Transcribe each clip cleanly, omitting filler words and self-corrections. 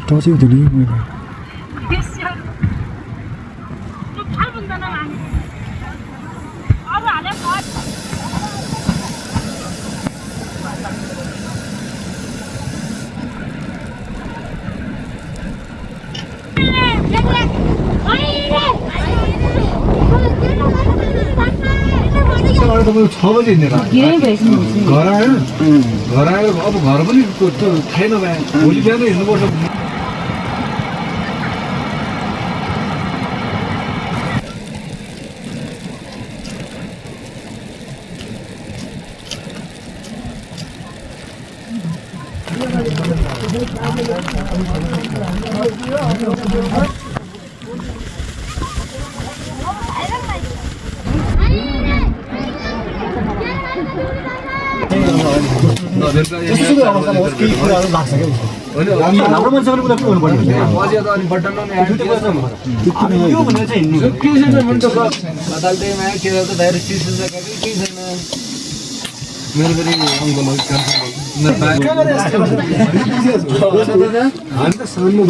टचै हुँदैन कि मैले तपाईँ 6 बजे हिँडेर घर आएर अब घर पनि त्यो थाहै नभए भोलि बिहान हिँड्नुपर्छ हाम्रो मान्छेले कुरा के गर्नुपर्ने बजे त अनि बटन नै यो भने चाहिँ हिँड्नु के छैन मन त अदालतमा के गर्दा दाइरेक्ट सिस्टम के छैन मेरो पनि अङ्कल हामी त सानो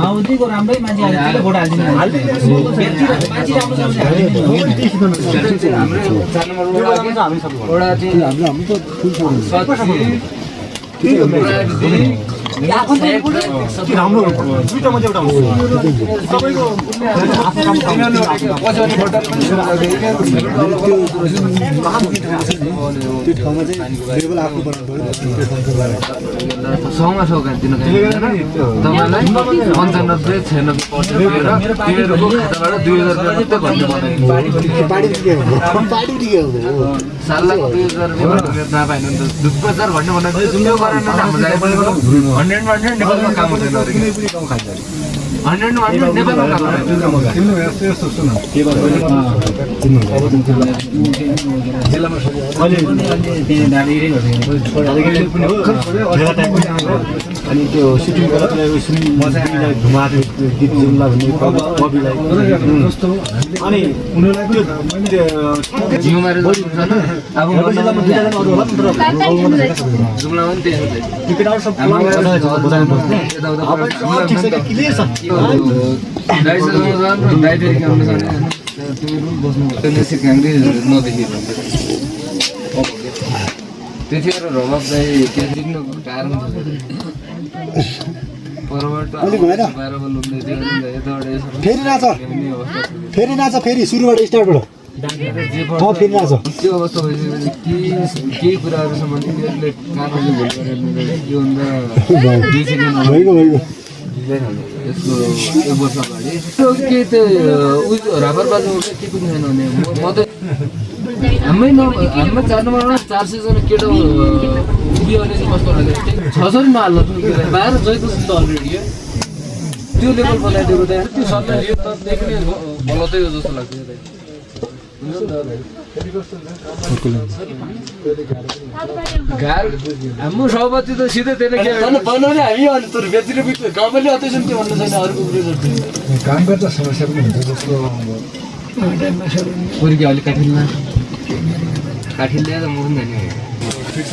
माउदीको राम्रै मान्छे आयो भोट राम्रो दुईटा मान्छे एउटा हुन्छ सबैको आफ्नो काम त्यो ठाउँमा चाहिँ लेभल आफ्नो बनाउनु पर्यो सौमा सौगात दिन तपाईँलाई 95-96% दिएर तिमीहरूको खाताबाट 2000 रुपियाँ मात्रै भन्ने बनायो साललाई 2000 रुपियाँ नपाएन नि त दुष्प्रचार भन्ने बनाएको त्यो गरेन हाम्रो जागिर 100 नेपालमा काम हुँदैन 100 नेपालमा काम अनि त्यो सुटिङ गर्दा घुमाएको गीत जुम्ला भन्ने कविलाई अनि उनीहरूलाई जिउमारे अब जुम्लामा पनि त्यही टिकटहरू सब त्यतिखेर रमाबदाई के सिक्नु कारण फेरि नाच फेरि सुरुबाट स्टार्टबाट फेरि नाच त्यो अवस्था भइसकेपछि केही कुराहरू सम्म तिनीहरूले कारणले भोलि भइगयो यसको 1 वर्ष अगाडि के त्यो राबर बाजुमा के पनि छैन भने म त हाम्रो 4 नम्बरमा 400 जना केटा अहिले चाहिँ कस्तो लाग्यो छसरीमा हाल्न बाहिर जस्तो छ अलरेडी त्यो लेभल बनाइदिएको त त्यो सल्लाह यो त देख्ने गलतै हो जस्तो लाग्छ गाह्रो हाम्रो सभापति त सिधै त्यसले के बनाउने हामी अनि तर व्यक्ति गाउँले अत्यसन के भन्नु छैन अरूको काम गर्दा समस्या पनि हुन्छ जस्तो कोही अलिक काठिनमा काठिन ल्याएर मुख्नु नि ठिक छ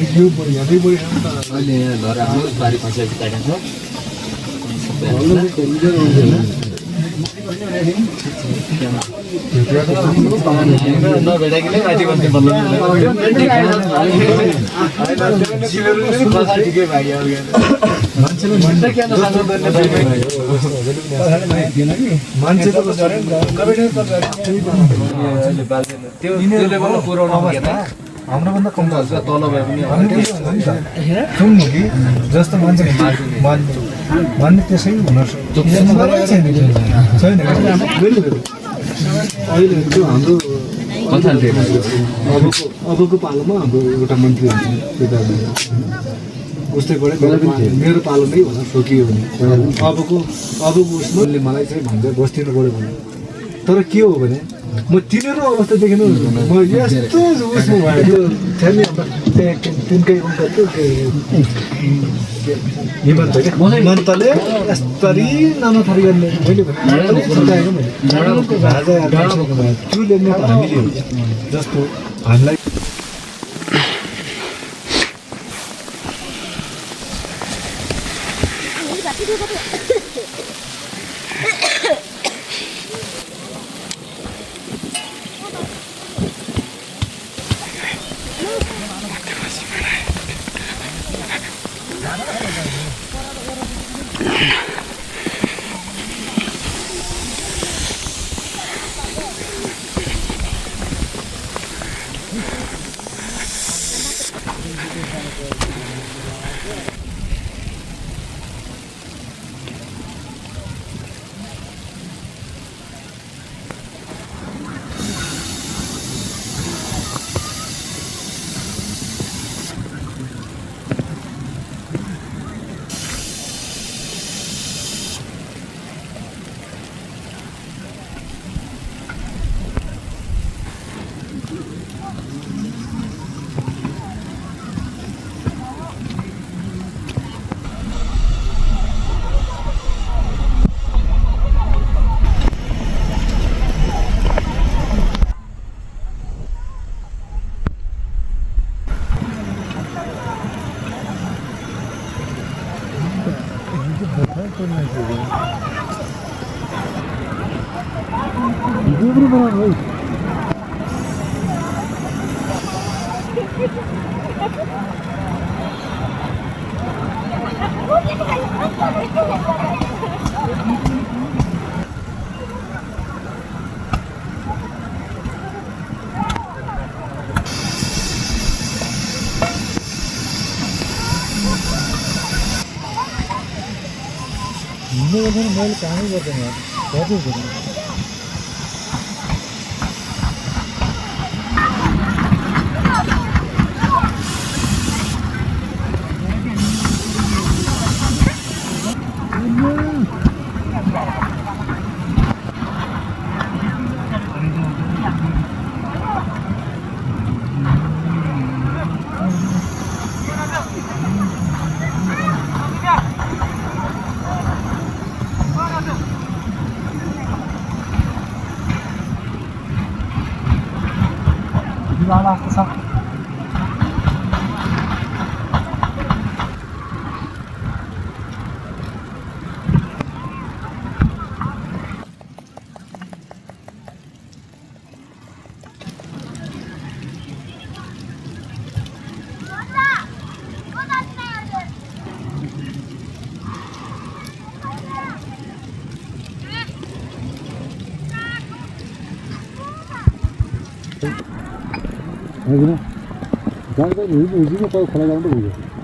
यो बढी यादै बढी अहिले घर हाम्रो बारी पञ्चायत काटेको नभेटाकिनै माथि भन्ने मान्छे त्यो लेभलमा पुऱ्याउनु हाम्रोभन्दा कम तल भए पनि सुन्नु कि जस्तो मान्छे मान्ने त्यसै हुन छैन अहिले त्यो हाम्रो अबको पालोमा हाम्रो एउटा मन्त्री हुन्छ उस्तै गऱ्यो मेरो पालो नै होला सकियो भने अबको उसमा मलाई चाहिँ भन्छ बस्तिनु पऱ्यो भने तर के हो भने म तिनीहरू अवस्था देखेन म यस्तो उसमा भयो तिनकै हिमन्तले यस्तरी नानाथरी गर्ने मैले त्यो ल्याउने हामीले जस्तो हामीलाई मैले कामै गर्दैन जाँदा हिँड्नु खोला जाँदा